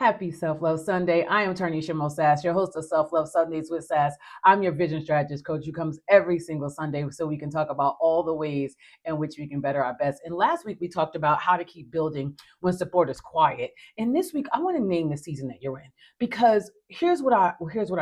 Happy Self-Love Sunday. I am Tarnisha Sass, your host of Self-Love Sundays with Sass. I'm your vision strategist coach who comes every single Sunday so we can talk about all the ways in which we can better our best. And last week we talked about how to keep building when support is quiet. And this week I want to name the season that you're in, because here's what I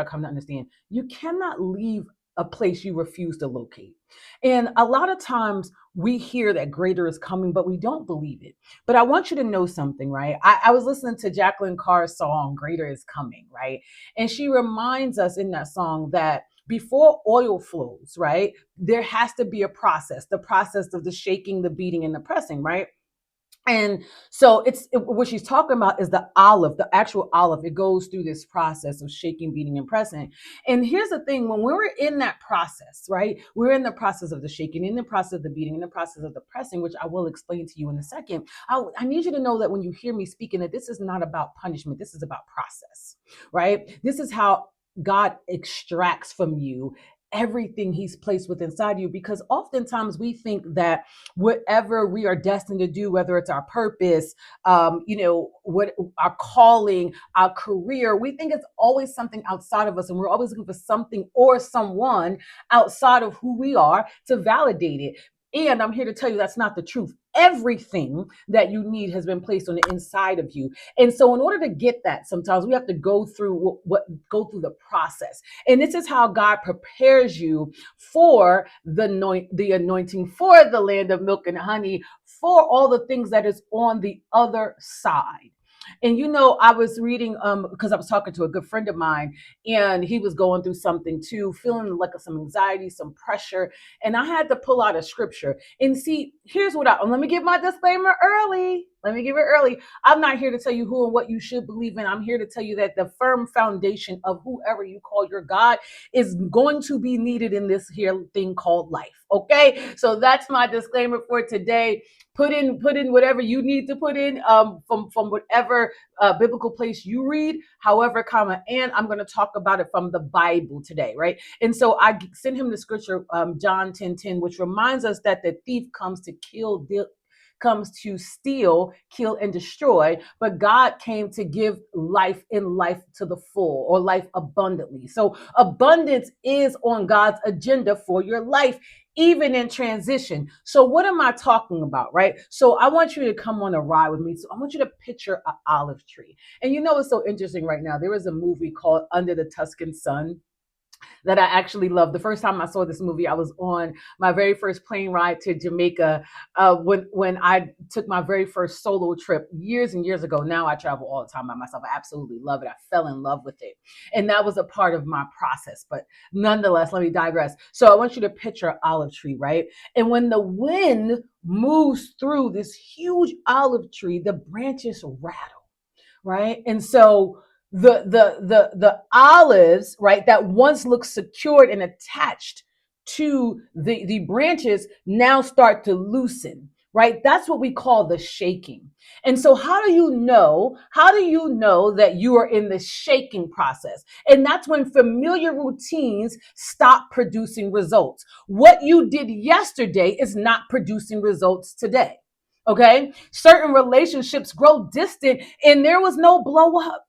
come to understand. You cannot leave a place you refuse to locate. And a lot of times we hear that greater is coming, but we don't believe it. But I want you to know something, right? I was listening to Jacqueline Carr's song, Greater is Coming, right? And she reminds us in that song that before oil flows, right, there has to be a process, the process of the shaking, the beating, and the pressing, right? And so what she's talking about is the olive, the actual olive. It goes through this process of shaking, beating, and pressing. And here's the thing: when we're in that process, right? We're in the process of the shaking, in the process of the beating, in the process of the pressing, which I will explain to you in a second. I need you to know that when you hear me speaking, that this is not about punishment. This is about process, right? This is how God extracts from you everything he's placed within inside you, because oftentimes we think that whatever we are destined to do, whether it's our purpose, what our calling, our career, we think it's always something outside of us, and we're always looking for something or someone outside of who we are to validate it. And I'm here to tell you that's not the truth. Everything that you need has been placed on the inside of you. And so in order to get that, sometimes we have to go through go through the process. And this is how God prepares you for the anointing, for the land of milk and honey, for all the things that is on the other side. And I was reading because I was talking to a good friend of mine, and he was going through something too, feeling like some anxiety, some pressure, and I had to pull out a scripture. And see, here's what let me give my disclaimer early. Let me give it early. I'm not here to tell you who and what you should believe in. I'm here to tell you that the firm foundation of whoever you call your God is going to be needed in this here thing called life. Okay, so that's my disclaimer for today. Put in whatever you need to put in from whatever biblical place you read, however, and I'm going to talk about it from the Bible today, right? And so I sent him the scripture, John 10:10, which reminds us that the thief comes to steal, kill, and destroy, but God came to give life in life to the full, or life abundantly. So abundance is on God's agenda for your life, even in transition. So what am I talking about, right? So I want you to come on a ride with me. So I want you to picture an olive tree. And it's so interesting right now. There is a movie called Under the Tuscan Sun that I actually love. The first time I saw this movie, I was on my very first plane ride to Jamaica when I took my very first solo trip years and years ago. Now I travel all the time by myself. I absolutely love it. I fell in love with it. And that was a part of my process. But nonetheless, let me digress. So I want you to picture an olive tree, right? And when the wind moves through this huge olive tree, the branches rattle, right? And so the olives, right, that once looked secured and attached to the branches now start to loosen, right? That's what we call the shaking. And so how do you know that you are in the shaking process? And that's when familiar routines stop producing results. What you did yesterday is not producing results today. Okay, certain relationships grow distant, and there was no blow up.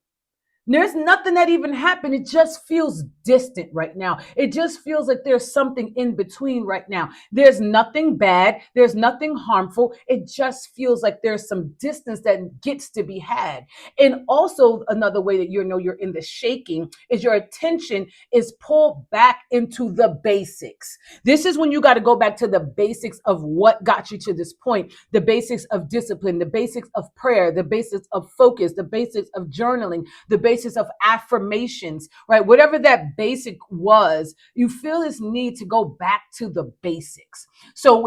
There's nothing that even happened. It just feels distant right now. It just feels like there's something in between right now. There's nothing bad. There's nothing harmful. It just feels like there's some distance that gets to be had. And also another way that you're in the shaking is your attention is pulled back into the basics. This is when you got to go back to the basics of what got you to this point, the basics of discipline, the basics of prayer, the basics of focus, the basics of journaling, the basis of affirmations, right? Whatever that basic was, you feel this need to go back to the basics. So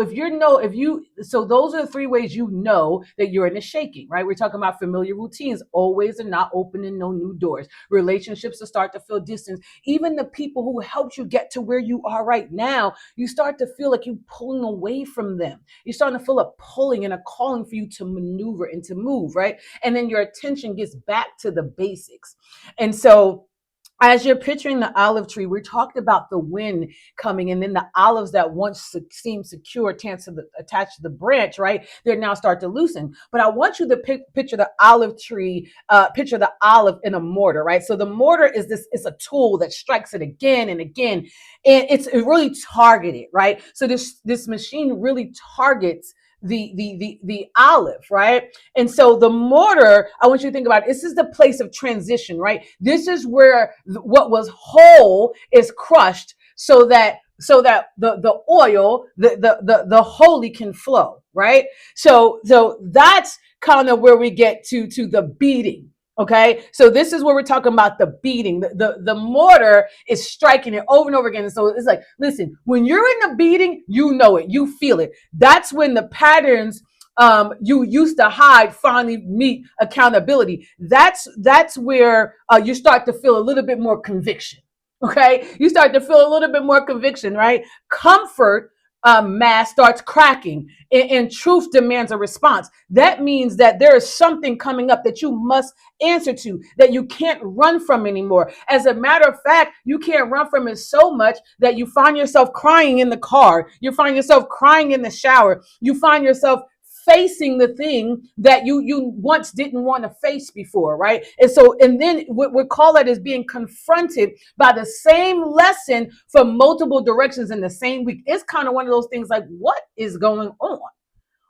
so those are the three ways you know that you're in a shaking, right? We're talking about familiar routines, always and not opening no new doors. Relationships that start to feel distance. Even the people who helped you get to where you are right now, you start to feel like you're pulling away from them. You're starting to feel a pulling and a calling for you to maneuver and to move, right? And then your attention gets back to the basics. And so as you're picturing the olive tree, we talked about the wind coming, and then the olives that once seemed secure attached to the branch, right? They now start to loosen. But I want you to picture the olive tree, picture the olive in a mortar, right? So the mortar is this, it's a tool that strikes it again and again, and it's really targeted, right? So this machine really targets the olive, right? And so the mortar, I want you to think about, this is the place of transition, right? This is where what was whole is crushed so that the oil, the holy can flow, right? So that's kind of where we get to the beating. Okay, so this is where we're talking about the beating. The mortar is striking it over and over again. And so it's like, listen, when you're in the beating, you know it, you feel it. That's when the patterns you used to hide finally meet accountability. That's where you start to feel a little bit more conviction. Okay, you start to feel a little bit more conviction, right? Comfort mass starts cracking, and truth demands a response. That means that there is something coming up that you must answer to, that you can't run from anymore. As a matter of fact, you can't run from it so much that you find yourself crying in the car, you find yourself crying in the shower, you find yourself facing the thing that you once didn't want to face before, right? And then what we call that is being confronted by the same lesson from multiple directions in the same week. It's kind of one of those things like, what is going on?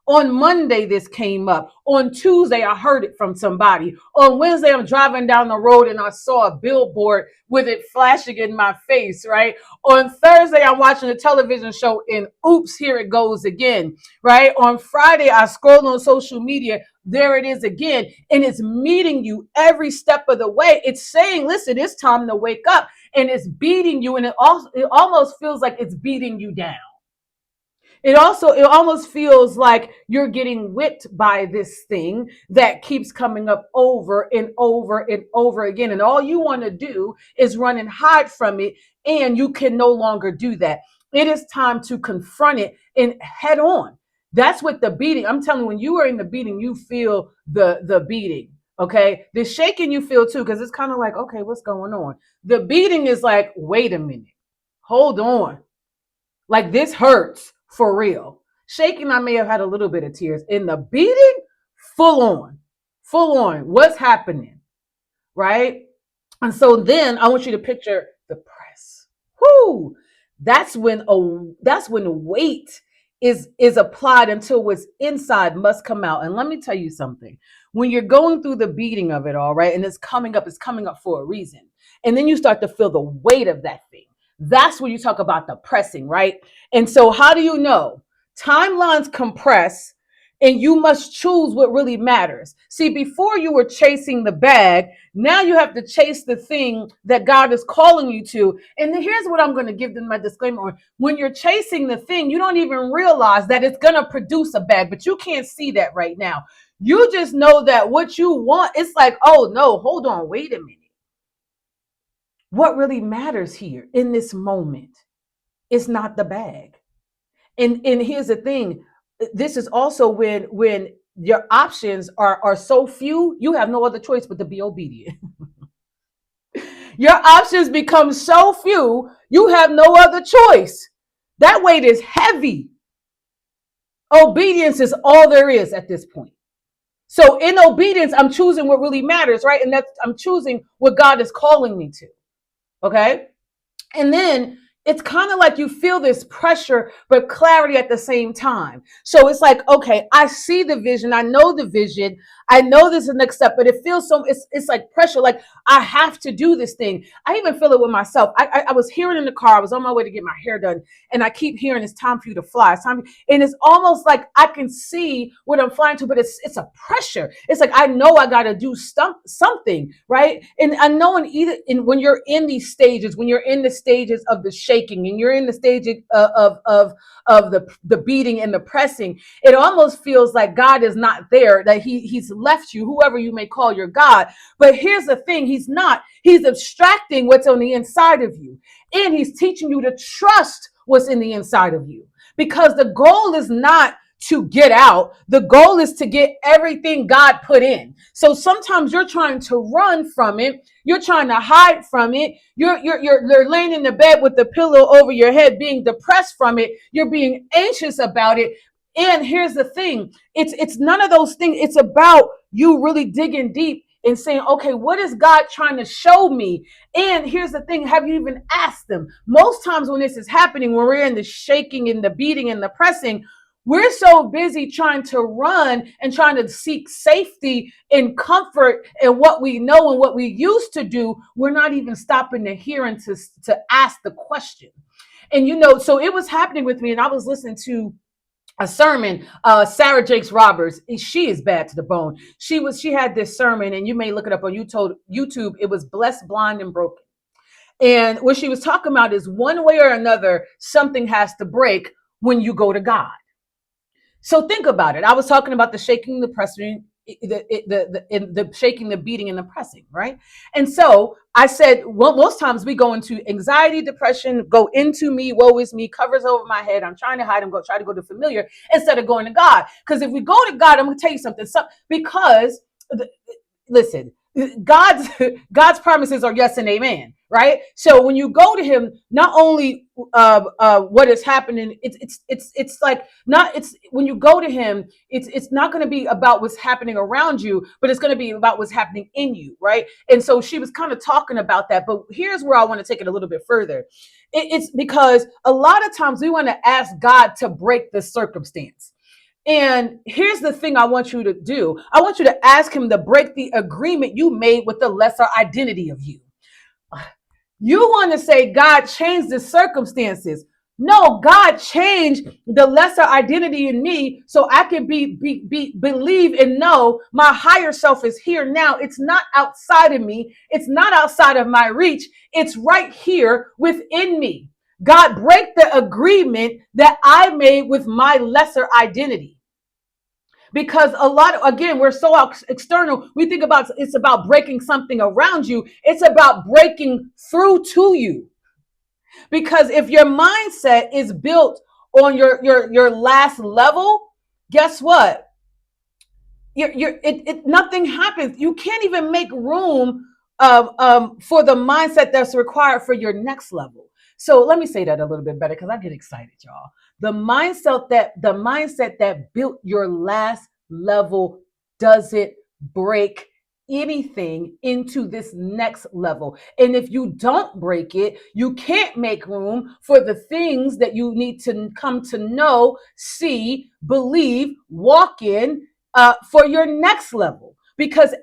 On Monday, this came up. On Tuesday, I heard it from somebody. On Wednesday, I'm driving down the road and I saw a billboard with it flashing in my face, right? On Thursday, I'm watching a television show and oops, here it goes again, right? On Friday, I scrolled on social media. There it is again. And it's meeting you every step of the way. It's saying, listen, it's time to wake up. And it's beating you. And it almost feels like it's beating you down. It almost feels like you're getting whipped by this thing that keeps coming up over and over and over again. And all you want to do is run and hide from it. And you can no longer do that. It is time to confront it and head on. That's what the beating, I'm telling you, when you are in the beating, you feel the beating. Okay. The shaking you feel too, because it's kind of like, okay, what's going on? The beating is like, wait a minute, hold on. Like, this hurts for real. Shaking, I may have had a little bit of tears. In the beating, full on, full on. What's happening, right? And so then I want you to picture the press. Whoo! That's when weight is applied until what's inside must come out. And let me tell you something. When you're going through the beating of it all, right, and it's coming up for a reason. And then you start to feel the weight of that thing. That's when you talk about the pressing, right? And so how do you know? Timelines compress and you must choose what really matters. See, before you were chasing the bag, now you have to chase the thing that God is calling you to. And then here's what I'm going to give them my disclaimer on. When you're chasing the thing, you don't even realize that it's going to produce a bag, but you can't see that right now. You just know that what you want, it's like, oh no, hold on, wait a minute. What really matters here in this moment is not the bag. And here's the thing. This is also when your options are so few, you have no other choice but to be obedient. Your options become so few, you have no other choice. That weight is heavy. Obedience is all there is at this point. So in obedience, I'm choosing what really matters, right? And that's I'm choosing what God is calling me to. Okay. And then it's kind of like you feel this pressure, but clarity at the same time. So it's like, okay, I see the vision. I know the vision. I know this is the next step, but it feels it's like pressure. Like I have to do this thing. I even feel it with myself. I was hearing in the car. I was on my way to get my hair done. And I keep hearing it's time for you to fly. It's time. And it's almost like I can see what I'm flying to, but it's a pressure. It's like, I know I got to do something, right? And I know when you're in these stages, when you're in the stages of the shaking and you're in the stage of the beating and the pressing, it almost feels like God is not there, that he's left you, whoever you may call your God. But here's the thing, he's not. He's abstracting what's on the inside of you. And he's teaching you to trust what's in the inside of you. Because the goal is not to get out. The goal is to get everything God put in. So sometimes you're trying to run from it. You're trying to hide from it. You're laying in the bed with the pillow over your head, being depressed from it. You're being anxious about it. And here's the thing. It's none of those things. It's about you really digging deep and saying, okay, what is God trying to show me? And here's the thing. Have you even asked them? Most times when this is happening, when we're in the shaking and the beating and the pressing, we're so busy trying to run and trying to seek safety and comfort and what we know and what we used to do. We're not even stopping to hear and to ask the question. And so it was happening with me, and I was listening to a sermon. Sarah Jakes Roberts, she is bad to the bone. She had this sermon, and you may look it up on YouTube. It was Blessed, Blind, and Broken. And what she was talking about is one way or another, something has to break when you go to God. So think about it. I was talking about the shaking, the pressing, the shaking, the beating, and the pressing, right? And so I said, well, most times we go into anxiety, depression, go into me, woe is me, covers over my head. I'm trying to hide and try to go to familiar instead of going to God. Because if we go to God, I'm going to tell you something. Because listen, God's promises are yes and amen, right? So when you go to Him, not only what is happening, it's like not it's when you go to Him, it's not going to be about what's happening around you, but it's going to be about what's happening in you, right? And so she was kind of talking about that, but here's where I want to take it a little bit further. It's because a lot of times we want to ask God to break the circumstance. And here's the thing I want you to do. I want you to ask Him to break the agreement you made with the lesser identity of you. You want to say, God, change the circumstances. No, God changed the lesser identity in me so I can believe and know my higher self is here now. It's not outside of me. It's not outside of my reach. It's right here within me. God, break the agreement that I made with my lesser identity. Because again, we're so external. We think about it's about breaking something around you. It's about breaking through to you. Because if your mindset is built on your last level, guess what? Nothing happens. You can't even make room for the mindset that's required for your next level. So let me say that a little bit better because I get excited, y'all. The mindset that built your last level doesn't break anything into this next level. And if you don't break it, you can't make room for the things that you need to come to know, see, believe, walk in for your next level. Because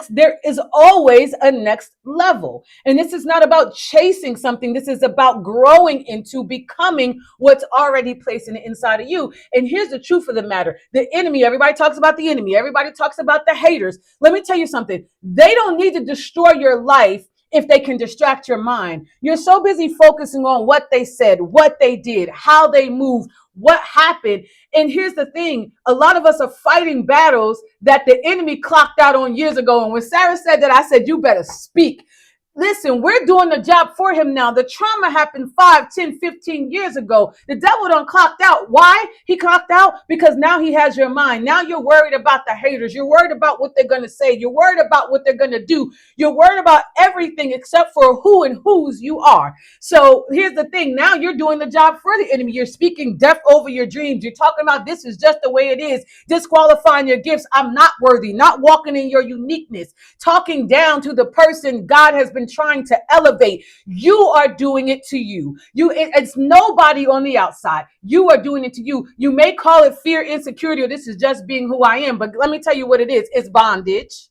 there is always a next level. And this is not about chasing something. This is about growing into becoming what's already placed in the inside of you. And here's the truth of the matter. The enemy, everybody talks about the enemy. Everybody talks about the haters. Let me tell you something. They don't need to destroy your life if they can distract your mind. You're so busy focusing on what they said, what they did, how they moved, what happened. And here's the thing. A lot of us are fighting battles that the enemy clocked out on years ago. And when Sarah said that, I said, you better speak. Listen, we're doing the job for him now. The trauma happened 5, 10, 15 years ago. The devil done clocked out. Why? He clocked out because now he has your mind. Now you're worried about the haters. You're worried about what they're going to say. You're worried about what they're going to do. You're worried about everything except for who and whose you are. So here's the thing. Now you're doing the job for the enemy. You're speaking death over your dreams. You're talking about this is just the way it is. Disqualifying your gifts. I'm not worthy. Not walking in your uniqueness. Talking down to the person God has been trying to elevate. You are doing it to you. It's nobody on the outside. You are doing it to you. You may call it fear, insecurity, or this is just being who I am. But let me tell you what it is. It's bondage.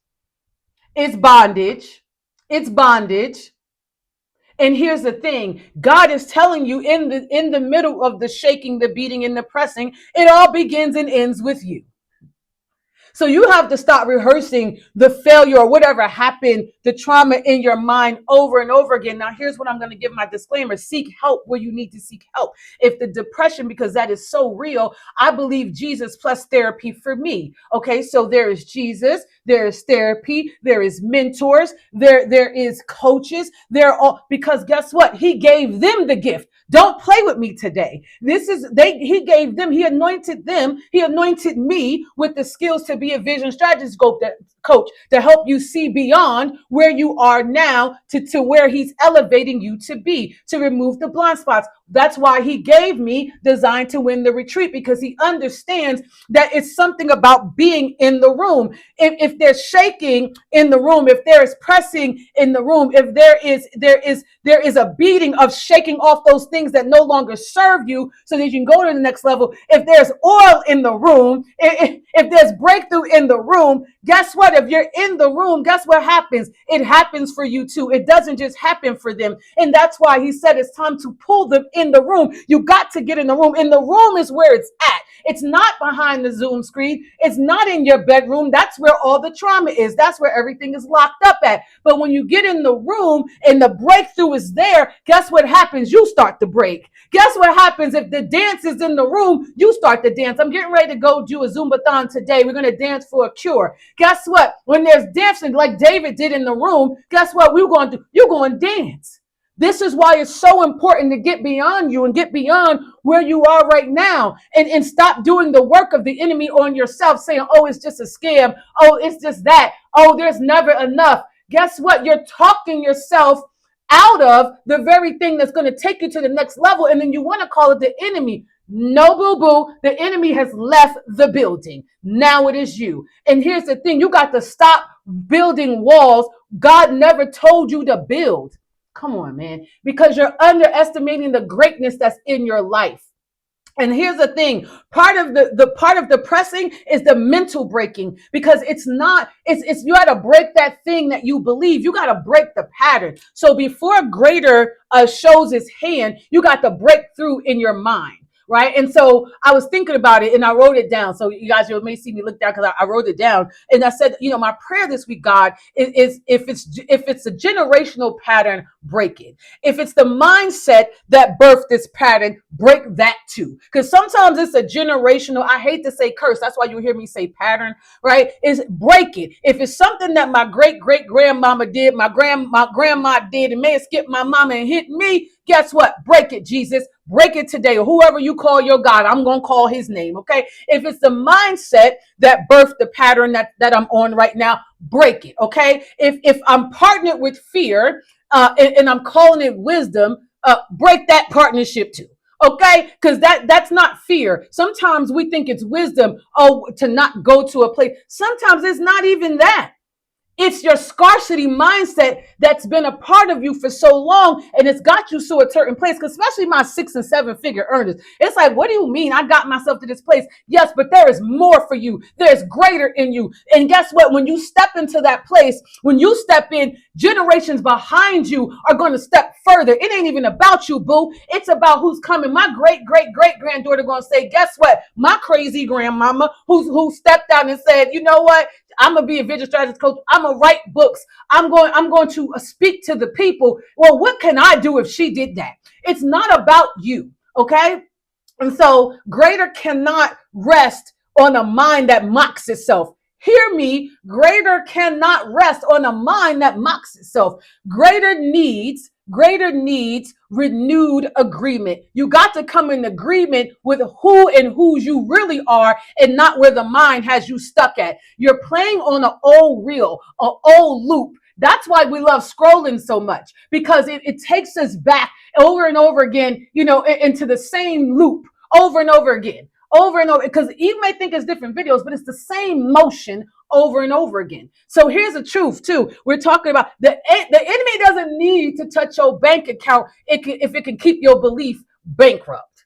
It's bondage. It's bondage. And here's the thing. God is telling you in the middle of the shaking, the beating, and the pressing, it all begins and ends with you. So you have to stop rehearsing the failure or whatever happened the trauma in your mind over and over again. Now, here's what I'm going to give my disclaimer: seek help where you need to seek help. If the depression, because that is so real, I believe Jesus plus therapy for me. Okay, so there is Jesus, there is therapy, there is mentors, there is coaches. They're all, because guess what? He gave them the gift. Don't play with me today. He gave them, he anointed them, he anointed me with the skills to be a vision strategist coach to help you see beyond where you are now to where he's elevating you to be, to remove the blind spots. That's why he gave me Designed to Win the Retreat, because he understands that it's something about being in the room. If there's shaking in the room, if there is pressing in the room, if there is a beating of shaking off those things that no longer serve you so that you can go to the next level, if there's oil in the room, if there's breakthrough in the room, guess what? If you're in the room, guess what happens? It happens for you too. It doesn't just happen for them. And that's why he said it's time to pull them in the room. You got to get in the room. In the room is where it's at. It's not behind the Zoom screen. It's not in your bedroom. That's where all the trauma is. That's where everything is locked up at. But when you get in the room and the breakthrough is there, guess what happens? You start to break. Guess what happens? If the dance is in the room, you start to dance. I'm getting ready to go do a Zumbathon today. We're going to dance for a cure. Guess what? When there's dancing like David did in the room, guess what we're going to do? You're going to dance. This is why it's so important to get beyond you and get beyond where you are right now, and stop doing the work of the enemy on yourself, saying, oh, it's just a scam. Oh, it's just that. Oh, there's never enough. Guess what? You're talking yourself out of the very thing that's going to take you to the next level. And then you want to call it the enemy. No, boo boo. The enemy has left the building. Now it is you. And here's the thing. You got to stop building walls God never told you to build. Come on, man, because you're underestimating the greatness that's in your life. And here's the thing, part of the pressing is the mental breaking, because it's you got to break that thing that you believe. You got to break the pattern. So before greater shows its hand, you got to break through in your mind. Right. And so I was thinking about it and I wrote it down. So you guys, you may see me look down because I wrote it down. And I said, my prayer this week, God, is if it's a generational pattern, break it. If it's the mindset that birthed this pattern, break that too. Because sometimes it's a generational, I hate to say curse. That's why you hear me say pattern, right? Is break it. If it's something that my great-great-grandmama did, my grandma did, and may have skipped my mama and hit me, guess what? Break it, Jesus. Break it today, or whoever you call your God, I'm going to call his name, okay? If it's the mindset that birthed the pattern that I'm on right now, break it, okay? If I'm partnered with fear and I'm calling it wisdom, break that partnership too. Okay, because that's not fear. Sometimes we think it's wisdom, to not go to a place. Sometimes it's not even that. It's your scarcity mindset that's been a part of you for so long, and it's got you to a certain place, especially my 6 and 7 figure earners. It's like, what do you mean I got myself to this place? Yes, but there is more for you. There's greater in you. And guess what? When you step into that place, when you step in, generations behind you are going to step further. It ain't even about you, boo. It's about who's coming. My great-great-great-granddaughter going to say, guess what? My crazy grandmama who stepped out and said, you know what? I'm gonna be a vision strategist coach. I'm gonna write books. I'm going to speak to the people. Well, what can I do if she did that? It's not about you, okay? And so greater cannot rest on a mind that mocks itself. Hear me, greater cannot rest on a mind that mocks itself. Greater needs renewed agreement. You got to come in agreement with who and whose you really are, and not where the mind has you stuck at. You're playing on an old reel, an old loop. That's why we love scrolling so much, because it takes us back over and over again, into the same loop over and over again. Over and over, because you may think it's different videos, but it's the same motion over and over again. So here's the truth too. We're talking about the enemy doesn't need to touch your bank account if it can keep your belief bankrupt.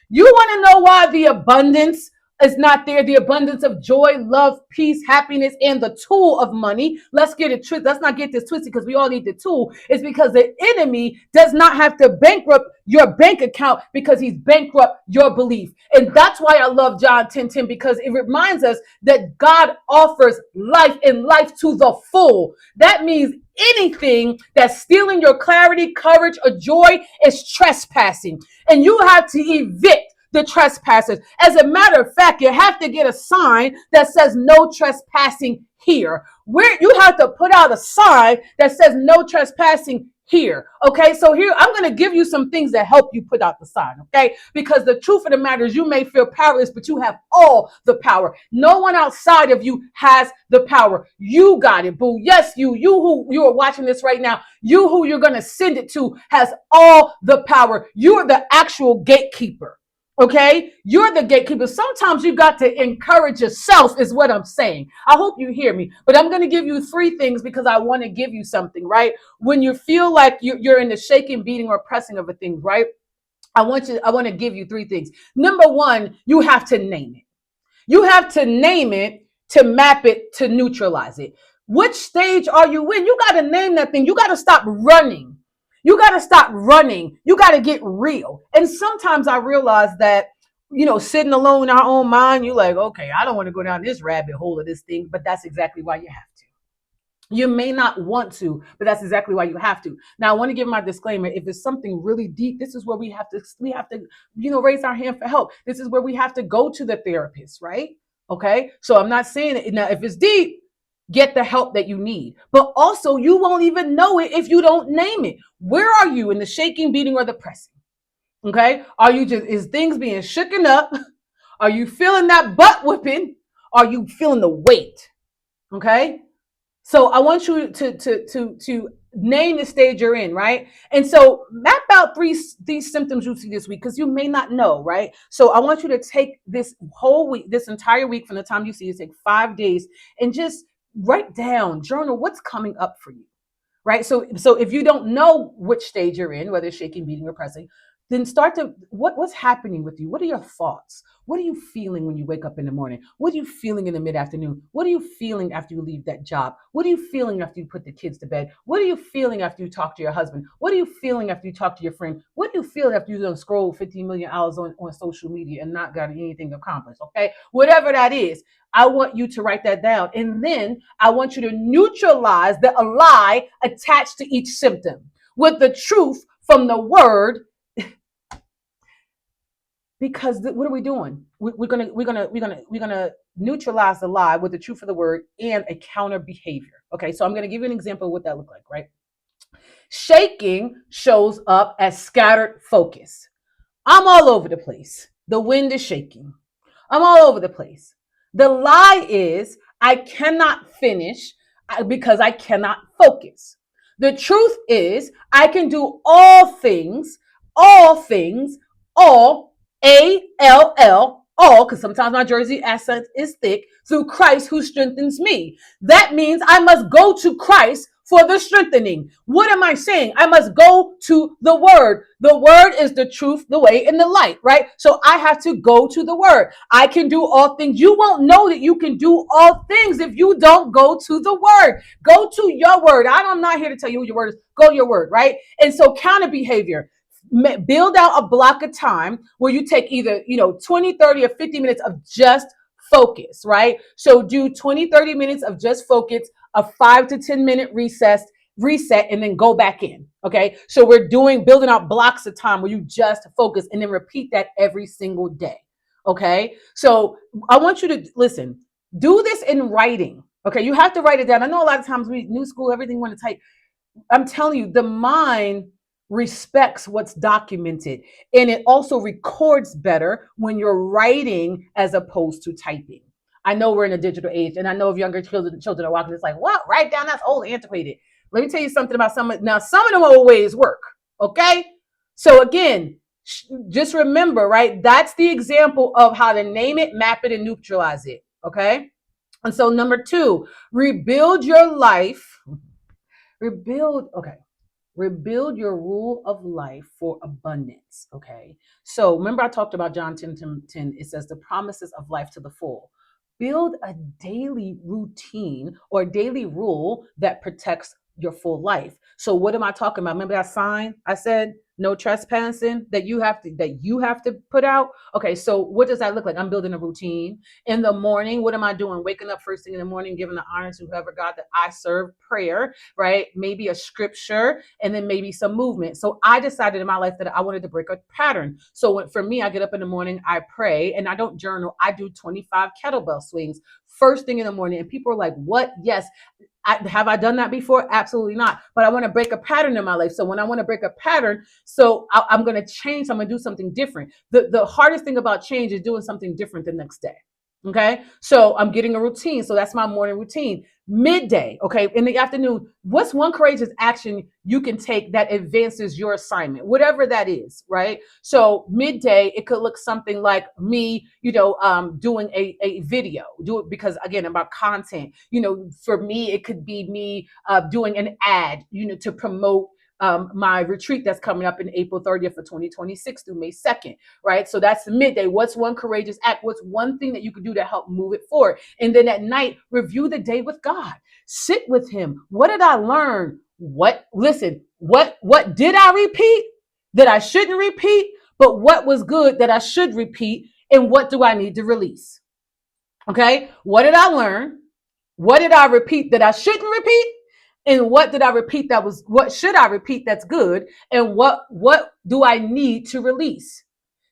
You want to know why the abundance is not there. The abundance of joy, love, peace, happiness, and the tool of money. Let's get it twisted. Let's not get this twisted because we all need the tool. It's because the enemy does not have to bankrupt your bank account because he's bankrupt your belief. And that's why I love John 10:10, because it reminds us that God offers life and life to the full. That means anything that's stealing your clarity, courage, or joy is trespassing. And you have to evict the trespassers. As a matter of fact, you have to get a sign that says no trespassing here. Where you have to put out a sign that says no trespassing here. Okay, so here I'm going to give you some things that help you put out the sign. Okay, because the truth of the matter is you may feel powerless, but you have all the power. No one outside of you has the power. You got it, boo. Yes, you who you are watching this right now, you who you're going to send it to has all the power. You're the actual gatekeeper. Okay, you're the gatekeeper. Sometimes you got to encourage yourself, is what I'm saying. I hope you hear me, but I'm going to give you three things because I want to give you something, right? When you feel like you're in the shaking, beating, or pressing of a thing, right? I want to give you three things. Number one, you have to name it. You have to name it, to map it, to neutralize it. Which stage are you in? You got to name that thing. You got to stop running. You got to stop running. You got to get real. And sometimes I realize that, sitting alone in our own mind, you're like, okay, I don't want to go down this rabbit hole of this thing, but that's exactly why you have to. You may not want to, but that's exactly why you have to. Now, I want to give my disclaimer. If it's something really deep, this is where we have to, raise our hand for help. This is where we have to go to the therapist, right? Okay. So I'm not saying it now. If it's deep, get the help that you need. But also, you won't even know it if you don't name it. Where are you in the shaking, beating, or the pressing? Okay. Is things being shooken up? Are you feeling that butt whipping? Are you feeling the weight? Okay. So I want you to name the stage you're in, right? And so map out these symptoms you see this week, because you may not know, right? So I want you to take this whole week, this entire week, from the time you see it, take 5 days, and just write down, journal what's coming up for you, right? So if you don't know which stage you're in, whether it's shaking, beating, or pressing, then start to what's happening with you. What are your thoughts? What are you feeling when you wake up in the morning? What are you feeling in the mid-afternoon? What are you feeling after you leave that job? What are you feeling after you put the kids to bed? What are you feeling after you talk to your husband? What are you feeling after you talk to your friend? What do you feel after you scroll 15 million hours on social media and not got anything accomplished? Okay, whatever that is, I want you to write that down. And then I want you to neutralize the lie attached to each symptom with the truth from the word. Because what are we doing? We're gonna neutralize the lie with the truth of the word and a counter behavior. Okay, so I'm gonna give you an example of what that looks like, right? Shaking shows up as scattered focus. I'm all over the place. The wind is shaking. I'm all over the place. The lie is I cannot finish because I cannot focus. The truth is I can do all things, all all, because sometimes my Jersey accent is thick, through Christ who strengthens me. That means I must go to Christ for the strengthening. What am I saying? I must go to the word. The word is the truth, the way, and the light, right? So I have to go to the word. I can do all things. You won't know that you can do all things if you don't go to the word. Go to your word. I'm not here to tell you what your word is. Go to your word, right? And so counter behavior. Build out a block of time where you take either 20, 30, or 50 minutes of just focus, right? So do 20, 30 minutes of just focus, a 5 to 10 minute reset, and then go back in. Okay, so we're building out blocks of time where you just focus, and then repeat that every single day. Okay, so I want you to listen, do this in writing. Okay, you have to write it down. I know a lot of times new school, everything want to type. I'm telling you, the mind respects what's documented, and it also records better when you're writing as opposed to typing. I know we're in a digital age, and I know if younger children are walking, it's like, what? Write down, that's old, antiquated. Let me tell you something about some of them old ways work. Okay, so again, just remember, right? That's the example of how to name it, map it, and neutralize it. Okay, and so number 2, rebuild your life. Okay. Rebuild your rule of life for abundance. Okay. So remember, I talked about John 10:10. It says the promises of life to the full. Build a daily routine or daily rule that protects your full life. So what am I talking about? Remember that sign I said no trespassing that you have to put out? Okay, so what does that look like? I'm building a routine. In the morning, what am I doing? Waking up first thing in the morning, giving the honor to whoever God that I serve, prayer, right? Maybe a scripture, and then maybe some movement. So I decided in my life that I wanted to break a pattern. So for me, I get up in the morning, I pray, and I don't journal. I do 25 kettlebell swings first thing in the morning. And people are like, what? Yes. Have I done that before? Absolutely not. But I want to break a pattern in my life. So when I want to break a pattern, I'm going to change. I'm going to do something different. The hardest thing about change is doing something different the next day. Okay. So I'm getting a routine. So that's my morning routine. Midday. Okay. In the afternoon, what's one courageous action you can take that advances your assignment, whatever that is, right? So midday, it could look something like me, doing a video, do it because again, about content, for me, it could be me doing an ad, to promote my retreat that's coming up in April 30th of 2026 through May 2nd, right? So that's the midday. What's one courageous act? What's one thing that you could do to help move it forward? And then at night, review the day with God. Sit with him. What did I learn? What did I repeat that I shouldn't repeat? But what was good that I should repeat? And what do I need to release? Okay. What did I learn? What did I repeat that I shouldn't repeat? And what did I repeat what should I repeat that's good? And what do I need to release?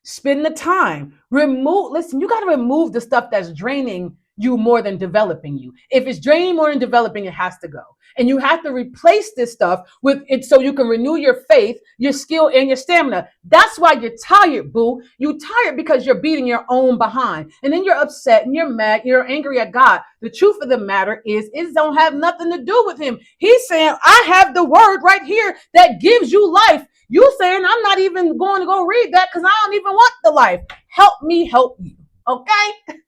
Spend the time. Listen, you got to remove the stuff that's draining you more than developing you. If it's draining more than developing, it has to go. And you have to replace this stuff with it so you can renew your faith, your skill, and your stamina. That's why you're tired, boo. You're tired because you're beating your own behind. And then you're upset and you're mad, you're angry at God. The truth of the matter is it don't have nothing to do with him. He's saying, I have the word right here that gives you life. You saying I'm not even going to go read that because I don't even want the life. Help me help you. Okay.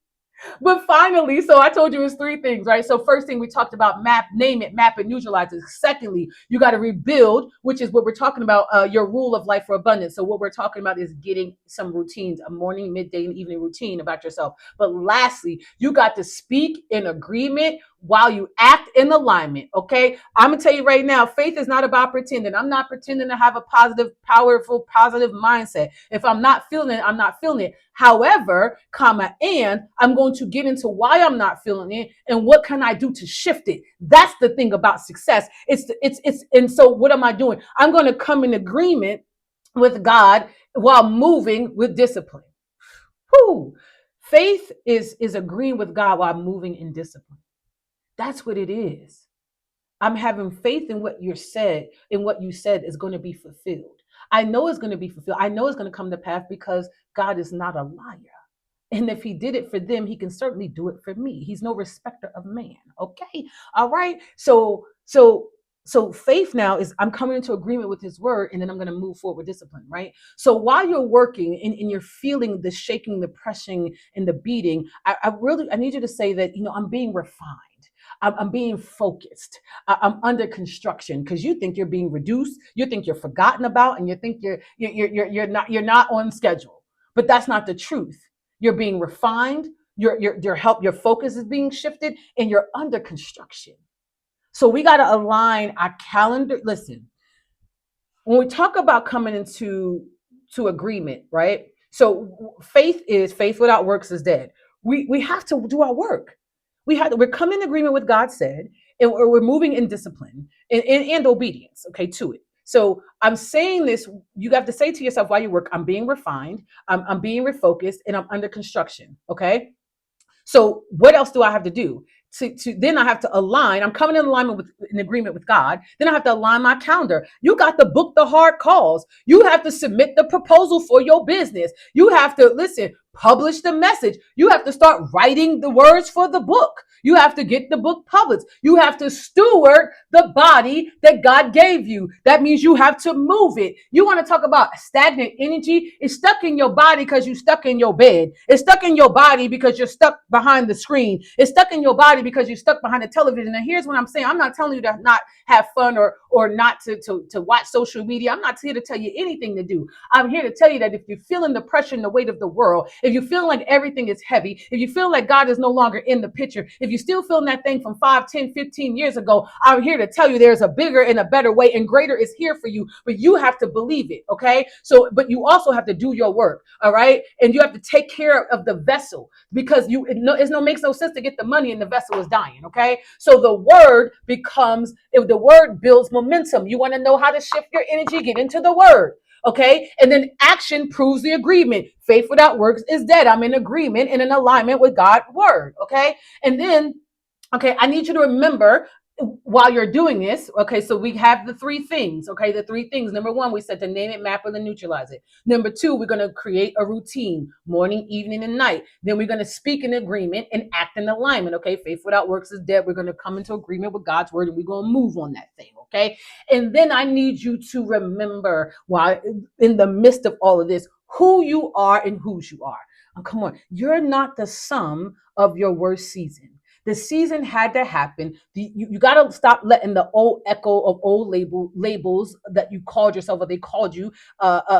But finally, so I told you it's three things, right? So first thing we talked about, name it, map it, neutralize it. Secondly, you got to rebuild, which is what we're talking about, your rule of life for abundance. So what we're talking about is getting some routines, a morning, midday, and evening routine about yourself. But lastly, you got to speak in agreement while you act in alignment. Okay. I'm gonna tell you right now, faith is not about pretending. I'm not pretending to have a positive, powerful, positive mindset. If I'm not feeling it, I'm not feeling it. However, and I'm going to get into why I'm not feeling it and what can I do to shift it. That's the thing about success. And so what am I doing? I'm going to come in agreement with God while moving with discipline. Whew. Faith is agreeing with God while moving in discipline. That's what it is. I'm having faith in what you said is going to be fulfilled. I know it's going to be fulfilled. I know it's going to come to pass because God is not a liar. And if he did it for them, he can certainly do it for me. He's no respecter of man. Okay. All right. So faith now is I'm coming into agreement with his word, and then I'm going to move forward with discipline, right? So while you're working and you're feeling the shaking, the pressing, and the beating, I need you to say that, I'm being refined. I'm being focused. I'm under construction because you think you're being reduced, you think you're forgotten about, and you think you're not on schedule. But that's not the truth. You're being refined. Your focus is being shifted, and you're under construction. So we got to align our calendar. Listen, when we talk about coming into agreement, right? So faith without works is dead. We have to do our work. We're coming in agreement with God said, and we're moving in discipline and obedience, okay, to it. So I'm saying this, you have to say to yourself while you work, I'm being refined, I'm being refocused, and I'm under construction, okay? So what else do I have to do? Then I have to align. I'm coming in alignment with in agreement with God. Then I have to align my calendar. You got to book the hard calls. You have to submit the proposal for your business. You have to listen, publish the message. You have to start writing the words for the book. You have to get the book published. You have to steward the body that God gave you. That means you have to move it. You want to talk about stagnant energy? It's stuck in your body because you're stuck in your bed. It's stuck in your body because you're stuck behind the screen. It's stuck in your body because you're stuck behind the television. And here's what I'm saying. I'm not telling you to not have fun or not to watch social media. I'm not here to tell you anything to do. I'm here to tell you that if you're feeling the pressure and the weight of the world, if you feel like everything is heavy, if you feel like God is no longer in the picture, if you're still feeling that thing from 5, 10, 15 years ago, I'm here to tell you there's a bigger and a better way, and greater is here for you, but you have to believe it, okay? So, but you also have to do your work, all right? And you have to take care of the vessel, because it makes no sense to get the money and the vessel is dying, okay? So the word becomes, if the word builds momentum, you want to know how to shift your energy, get into the word. Okay. And then action proves the agreement. Faith without works is dead. I'm in agreement and in alignment with God's word. Okay. And then, okay, I need you to remember while you're doing this. Okay. So we have the three things. Okay. The three things. Number one, we said to name it, map it, and neutralize it. Number two, we're going to create a routine, morning, evening, and night. Then we're going to speak in agreement and act in alignment. Okay. Faith without works is dead. We're going to come into agreement with God's word and we're going to move on that thing. Okay. And then I need you to remember, while in the midst of all of this, who you are and whose you are. Oh, come on. You're not the sum of your worst season. The season had to happen. You got to stop letting the old echo of old labels that you called yourself or they called you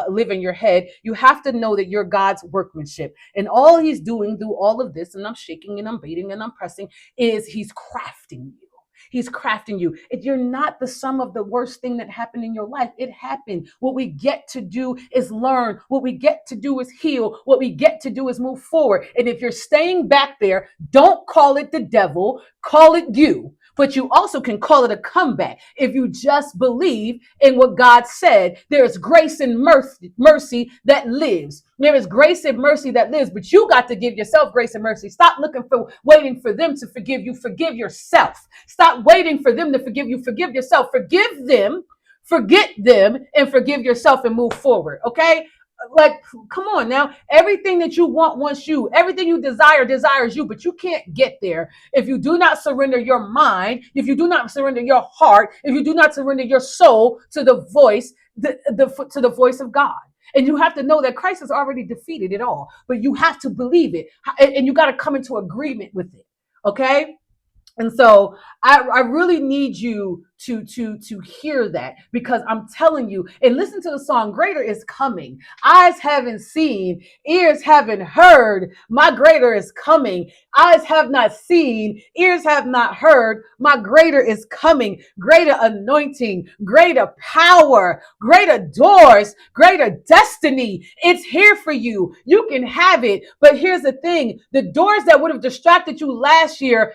live in your head. You have to know that you're God's workmanship. And all he's doing through all of this, and I'm shaking and I'm baiting and I'm pressing, is he's crafting you. He's crafting you. If you're not the sum of the worst thing that happened in your life, it happened. What we get to do is learn. What we get to do is heal. What we get to do is move forward. And if you're staying back there, don't call it the devil, call it you. But you also can call it a comeback if you just believe in what God said. There is grace and mercy that lives. There is grace and mercy that lives, but you got to give yourself grace and mercy. Stop waiting for them to forgive you. Forgive yourself. Stop waiting for them to forgive you. Forgive yourself. Forgive them, forget them, and forgive yourself and move forward. Okay? Like, come on now. Everything that you want wants you. Everything you desire desires you, but you can't get there if you do not surrender your mind, if you do not surrender your heart, if you do not surrender your soul to the voice, to the voice of God. And you have to know that Christ has already defeated it all, but you have to believe it, and you got to come into agreement with it. Okay? And so I really need you to hear that, because I'm telling you, and listen to the song, greater is coming. Eyes haven't seen, ears haven't heard, my greater is coming. Eyes have not seen, ears have not heard, my greater is coming. Greater anointing, greater power, greater doors, greater destiny. It's here for you. You can have it. But here's the thing, the doors that would have distracted you last year,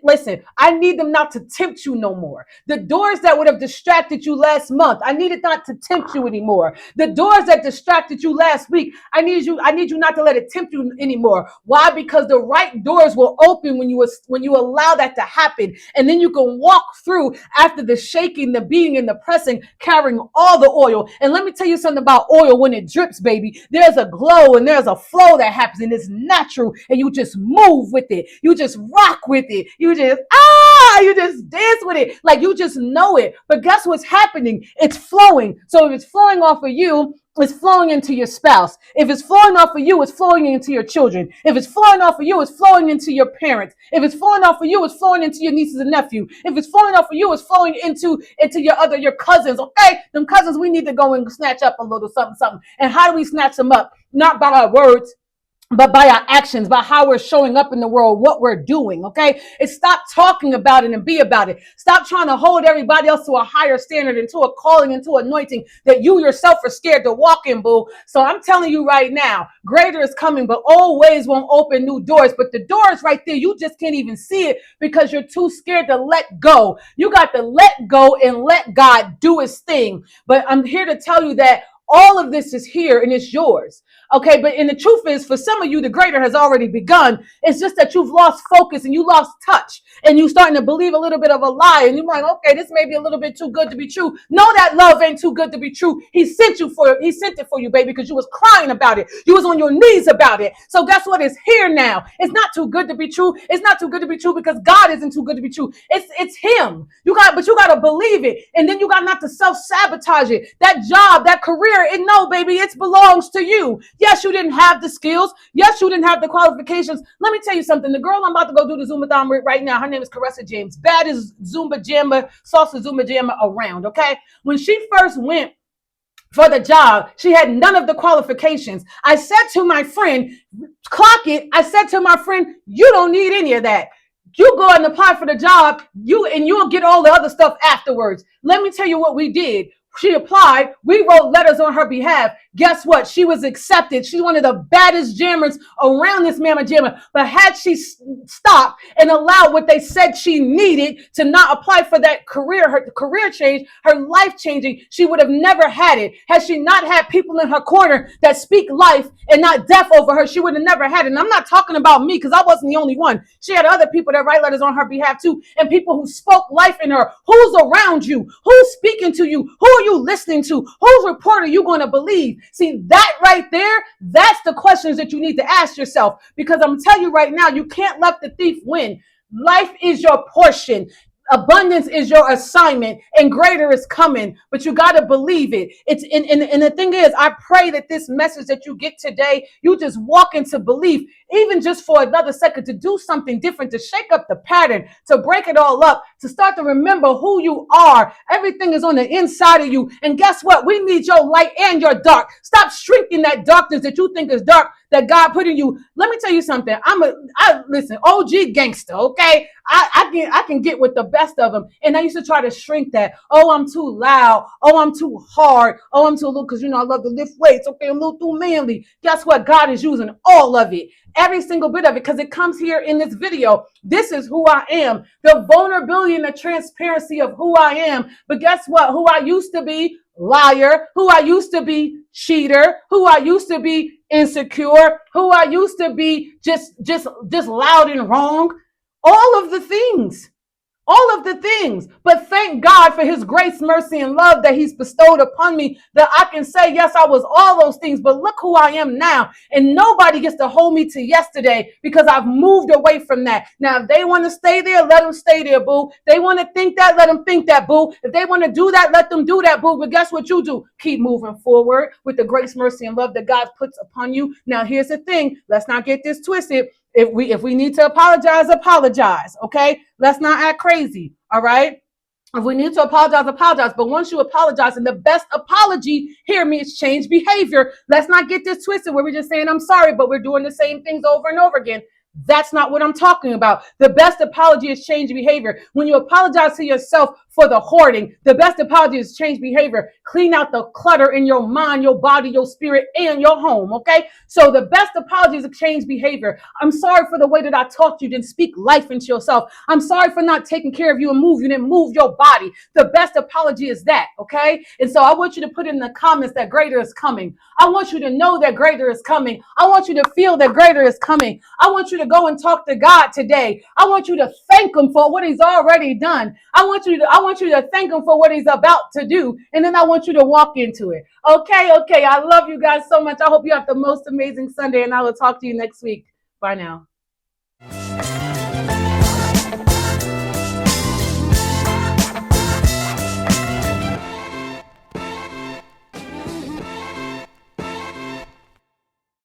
listen, I need them not to tempt you no more. The doors that would have distracted you last month, I need it not to tempt you anymore. The doors that distracted you last week, I need you not to let it tempt you anymore. Why? Because the right doors will open when you allow that to happen. And then you can walk through after the shaking, the beating, and the pressing, carrying all the oil. And let me tell you something about oil. When it drips, baby, there's a glow and there's a flow that happens, and it's natural, and you just move with it. You just rock with it. You just dance with it. Like, you just know it. But guess what's happening? It's flowing. So if it's flowing off of you, it's flowing into your spouse. If it's flowing off of you, it's flowing into your children. If it's flowing off of you, it's flowing into your parents. If it's flowing off of you, it's flowing into your nieces and nephews. If it's flowing off of you, it's flowing into your cousins. Okay? Them cousins, we need to go and snatch up a little something. And how do we snatch them up? Not by our words, but by our actions, by how we're showing up in the world, what we're doing, okay? It's stop talking about it and be about it. Stop trying to hold everybody else to a higher standard, into a calling, into anointing that you yourself are scared to walk in, boo. So I'm telling you right now, greater is coming, but old ways won't open new doors. But the door is right there. You just can't even see it because you're too scared to let go. You got to let go and let God do his thing. But I'm here to tell you that All of this is here and it's yours. Okay, but and the truth is, for some of you, the greater has already begun. It's just that you've lost focus and you lost touch, and you starting to believe a little bit of a lie, and you're like, okay, this may be a little bit too good to be true. No, that love ain't too good to be true. He sent it for you, baby, because you was crying about it. You was on your knees about it. So guess what? It's here now. It's not too good to be true. It's not too good to be true because God isn't too good to be true. It's him. But you gotta believe it, and then you got not to self-sabotage it. That job, that career, no, baby, it belongs to you. Yes, you didn't have the skills. Yes, you didn't have the qualifications. Let me tell you something. The girl I'm about to go do the Zumba with right now, her name is Caressa James. Baddest Zumba jammer, salsa Zumba jammer around, okay? When she first went for the job, she had none of the qualifications. I said to my friend, clock it. I said to my friend, you don't need any of that. You go and apply for the job, you'll get all the other stuff afterwards. Let me tell you what we did. She applied. We wrote letters on her behalf. Guess what? She was accepted. She's one of the baddest jammers around this mamma jammer. But had she stopped and allowed what they said she needed to not apply for that career, her career change, her life changing, she would have never had it. Had she not had people in her corner that speak life and not death over her, she would have never had it. And I'm not talking about me because I wasn't the only one. She had other people that write letters on her behalf too, and people who spoke life in her. Who's around you? Who's speaking to you? Who are you listening to? Whose report are you going to believe? See, that right there, that's the questions that you need to ask yourself, because I'm telling you right now, you can't let the thief win. Life is your portion. Abundance is your assignment, and greater is coming, but you got to believe it. And the thing is, I pray that this message that you get today, you just walk into belief, even just for another second, to do something different, to shake up the pattern, to break it all up, to start to remember who you are. Everything is on the inside of you. And guess what? We need your light and your dark. Stop shrinking that darkness that you think is dark that God put in you. Let me tell you something. Listen, OG gangster, okay? I can get with the best of them. And I used to try to shrink that. Oh, I'm too loud. Oh, I'm too hard. Oh, I'm too little because, I love to lift weights. Okay, I'm a little too manly. Guess what? God is using all of it. Every single bit of it, because it comes here in this video. This is who I am. The vulnerability and the transparency of who I am. But guess what? Who I used to be, liar. Who I used to be, cheater. Who I used to be, insecure. Who I used to be, just loud and wrong. All of the things. But thank God for his grace, mercy, and love that he's bestowed upon me, that I can say, yes, I was all those things, but look who I am now. And nobody gets to hold me to yesterday because I've moved away from that. Now, if they want to stay there, let them stay there, boo. They want to think that, let them think that, boo. If they want to do that, let them do that, boo. But guess what you do? Keep moving forward with the grace, mercy, and love that God puts upon you. Now, here's the thing. Let's not get this twisted. If we need to apologize, okay? Let's not act crazy, all right? If we need to apologize. But once you apologize, and the best apology, hear me, is change behavior. Let's not get this twisted where we're just saying, I'm sorry, but we're doing the same things over and over again. That's not what I'm talking about. The best apology is change behavior. When you apologize to yourself for the hoarding, the best apology is change behavior. Clean out the clutter in your mind, your body, your spirit, and your home, okay? So the best apology is change behavior. I'm sorry for the way that I talked to you, didn't speak life into yourself. I'm sorry for not taking care of you and you didn't move your body. The best apology is that, okay? And so I want you to put in the comments that greater is coming. I want you to know that greater is coming. I want you to feel that greater is coming. I want you to go and talk to God today. I want you to thank him for what he's already done. I want you to thank him for what he's about to do. And then I want you to walk into it. Okay. I love you guys so much. I hope you have the most amazing Sunday, and I will talk to you next week. Bye now.